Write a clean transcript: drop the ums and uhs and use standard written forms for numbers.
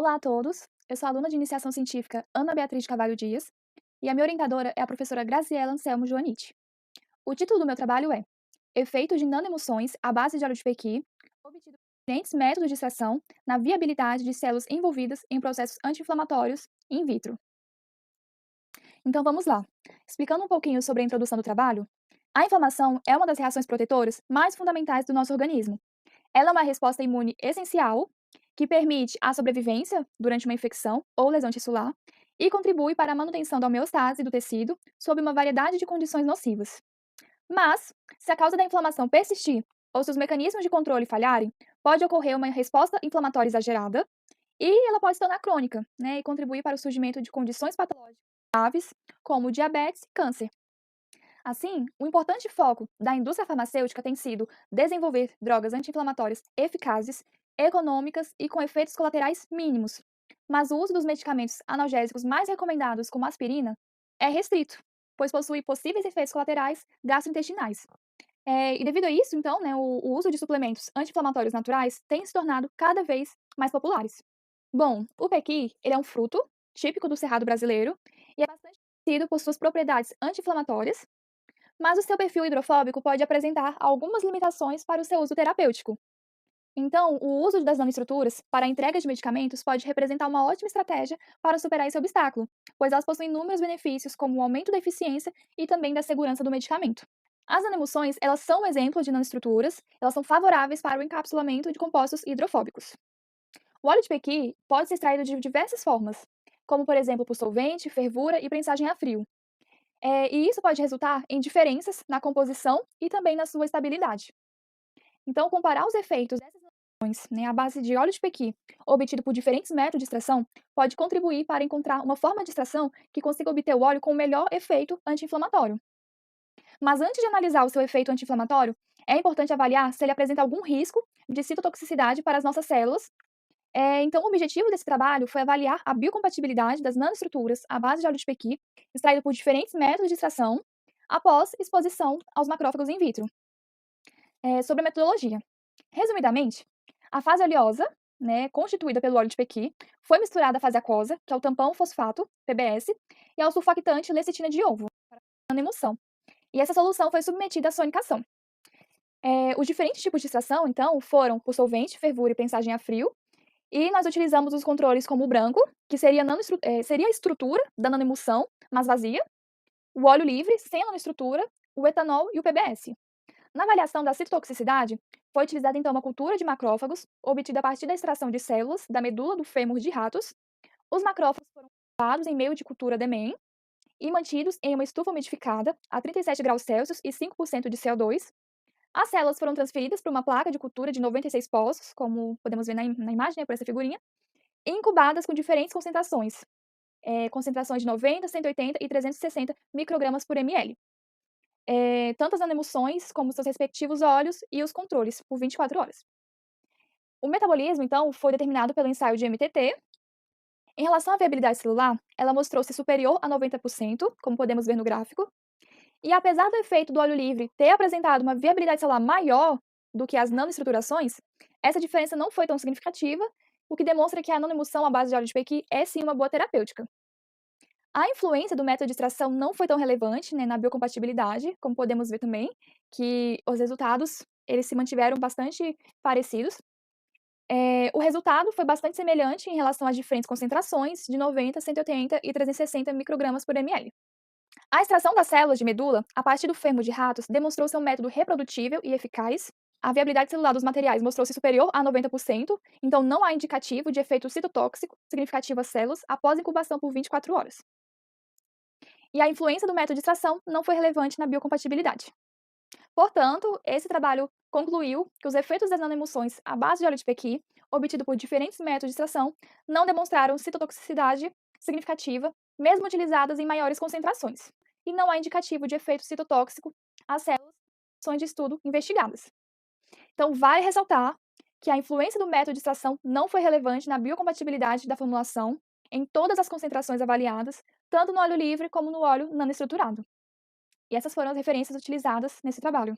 Olá a todos, eu sou a aluna de iniciação científica Ana Beatriz de Carvalho Dias e a minha orientadora é a professora Graziela Anselmo Joanite. O título do meu trabalho é Efeitos de nanoemulsões à base de óleo de pequi, obtido por diferentes métodos de extração na viabilidade de células envolvidas em processos anti-inflamatórios in vitro. Então vamos lá. Explicando um pouquinho sobre a introdução do trabalho, a inflamação é uma das reações protetoras mais fundamentais do nosso organismo. Ela é uma resposta imune essencial que permite a sobrevivência durante uma infecção ou lesão tissular e contribui para a manutenção da homeostase do tecido sob uma variedade de condições nocivas. Mas, se a causa da inflamação persistir ou se os mecanismos de controle falharem, pode ocorrer uma resposta inflamatória exagerada e ela pode se tornar crônica, né, e contribuir para o surgimento de condições patológicas graves, como diabetes e câncer. Assim, o importante foco da indústria farmacêutica tem sido desenvolver drogas anti-inflamatórias eficazes, econômicas e com efeitos colaterais mínimos. Mas o uso dos medicamentos analgésicos mais recomendados, como a aspirina, é restrito, pois possui possíveis efeitos colaterais gastrointestinais. E devido a isso, então, né, o uso de suplementos anti-inflamatórios naturais tem se tornado cada vez mais populares. Bom, o pequi, ele é um fruto típico do cerrado brasileiro e é bastante conhecido por suas propriedades anti-inflamatórias, mas o seu perfil hidrofóbico pode apresentar algumas limitações para o seu uso terapêutico. Então, o uso das nanoestruturas para a entrega de medicamentos pode representar uma ótima estratégia para superar esse obstáculo, pois elas possuem inúmeros benefícios, como o aumento da eficiência e também da segurança do medicamento. As nanoemulsões, elas são um exemplo de nanoestruturas, elas são favoráveis para o encapsulamento de compostos hidrofóbicos. O óleo de pequi pode ser extraído de diversas formas, como por exemplo por solvente, fervura e prensagem a frio. E isso pode resultar em diferenças na composição e também na sua estabilidade. Então, comparar os efeitos dessas ações, né, à base de óleo de pequi, obtido por diferentes métodos de extração, pode contribuir para encontrar uma forma de extração que consiga obter o óleo com o melhor efeito anti-inflamatório. Mas antes de analisar o seu efeito anti-inflamatório, é importante avaliar se ele apresenta algum risco de citotoxicidade para as nossas células. Então, o objetivo desse trabalho foi avaliar a biocompatibilidade das nanoestruturas à base de óleo de pequi, extraído por diferentes métodos de extração, após exposição aos macrófagos in vitro. Sobre a metodologia. Resumidamente, a fase oleosa, né, constituída pelo óleo de pequi, foi misturada à fase aquosa, que é o tampão fosfato, PBS, e ao sulfactante lecitina de ovo, para a emulsão. E essa solução foi submetida à sonicação. Os diferentes tipos de extração, então, foram por solvente, fervura e prensagem a frio, e nós utilizamos os controles como o branco, que seria a estrutura da nanoemulsão, mas vazia, o óleo livre, sem a nanoestrutura, o etanol e o PBS. Na avaliação da citotoxicidade, foi utilizada então uma cultura de macrófagos, obtida a partir da extração de células da medula do fêmur de ratos. Os macrófagos foram cultivados em meio de cultura DMEM e mantidos em uma estufa umidificada a 37 graus Celsius e 5% de CO2. As células foram transferidas para uma placa de cultura de 96 poços, como podemos ver na imagem, né, por essa figurinha, e incubadas com diferentes concentrações, concentrações de 90, 180 e 360 microgramas por ml. Tanto as nanoemulsões como seus respectivos óleos e os controles, por 24 horas. O metabolismo, então, foi determinado pelo ensaio de MTT. Em relação à viabilidade celular, ela mostrou-se superior a 90%, como podemos ver no gráfico, e apesar do efeito do óleo livre ter apresentado uma viabilidade celular maior do que as nanoestruturações, essa diferença não foi tão significativa, o que demonstra que a nanoemulsão à base de óleo de pequi é sim uma boa terapêutica. A influência do método de extração não foi tão relevante, né, na biocompatibilidade, como podemos ver também, que os resultados eles se mantiveram bastante parecidos. O resultado foi bastante semelhante em relação às diferentes concentrações de 90, 180 e 360 microgramas por ml. A extração das células de medula, a partir do fêmur de ratos, demonstrou ser um método reprodutível e eficaz. A viabilidade celular dos materiais mostrou-se superior a 90%, então não há indicativo de efeito citotóxico significativo às células após incubação por 24 horas. E a influência do método de extração não foi relevante na biocompatibilidade. Portanto, esse trabalho concluiu que os efeitos das nanoemulsões à base de óleo de pequi, obtido por diferentes métodos de extração, não demonstraram citotoxicidade significativa, mesmo utilizadas em maiores concentrações, e não há indicativo de efeito citotóxico às células em ações de estudo investigadas. Então, vale ressaltar que a influência do método de extração não foi relevante na biocompatibilidade da formulação em todas as concentrações avaliadas, tanto no óleo livre como no óleo nanoestruturado. E essas foram as referências utilizadas nesse trabalho.